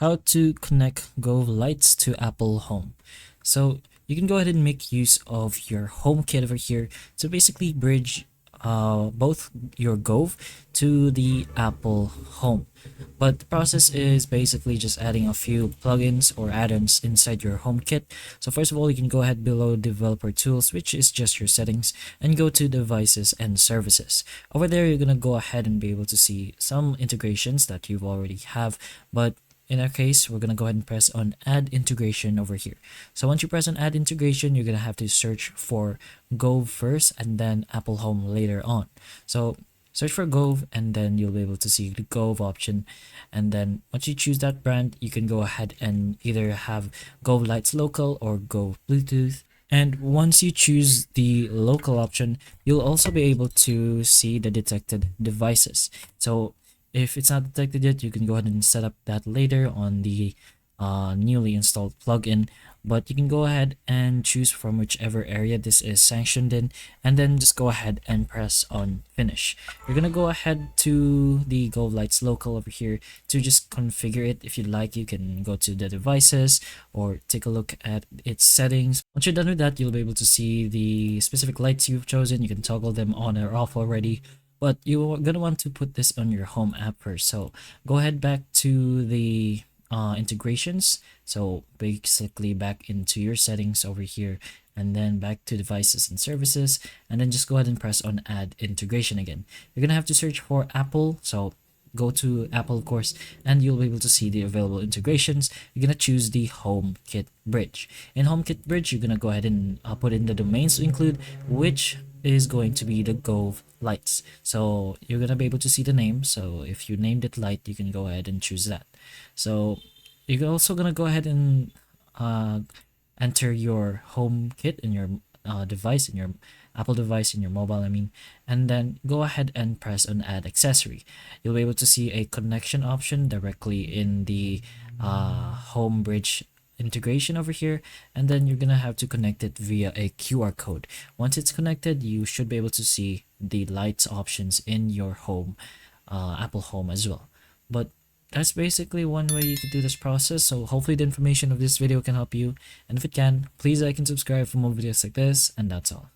how to connect Govee lights to Apple Home. So you can go ahead and make use of your HomeKit over here to basically bridge both your Govee to the Apple Home. But the process is basically just adding a few plugins or add-ons inside your HomeKit. So first of all, you can go ahead below Developer Tools, which is just your settings, and go to Devices and Services. Over there, you're gonna go ahead and be able to see some integrations that you already have, but in our case, we're gonna go ahead and press on Add Integration over here. So once you press on Add Integration, you're gonna have to search for Govee first and then Apple Home later on. So search for Govee and then you'll be able to see the Govee option, and then once you choose that brand, you can go ahead and either have Govee Lights Local or Govee Bluetooth. And once you choose the local option, you'll also be able to see the detected devices. So if it's not detected yet, you can go ahead and set up that later on the newly installed plugin. But you can go ahead and choose from whichever area this is sanctioned in, and then just go ahead and press on finish. You're gonna go ahead to the Govee Lights Local over here to just configure it. If you'd like, you can go to the devices or take a look at its settings. Once you're done with that, you'll be able to see the specific lights you've chosen. You can toggle them on or off already, but you're gonna want to put this on your home app first. So go ahead back to the integrations. So basically back into your settings over here, and then back to devices and services, and then just go ahead and press on add integration again. You're gonna have to search for Apple. So go to Apple, of course, and you'll be able to see the available integrations. You're gonna choose the HomeKit bridge. In HomeKit bridge, you're gonna go ahead and put in the domains to include, which is going to be the Govee lights. So you're gonna be able to see the name. So if you named it light, you can go ahead and choose that. So you're also gonna go ahead and enter your HomeKit in your device, in your Apple device, in your mobile, I mean, and then go ahead and press on add accessory. You'll be able to see a connection option directly in the home bridge integration over here, and then you're gonna have to connect it via a QR code. Once it's connected, you should be able to see the lights options in your home, Apple Home as well. But that's basically one way you could do this process. So hopefully the information of this video can help you, and if it can, please like and subscribe for more videos like this, and that's all.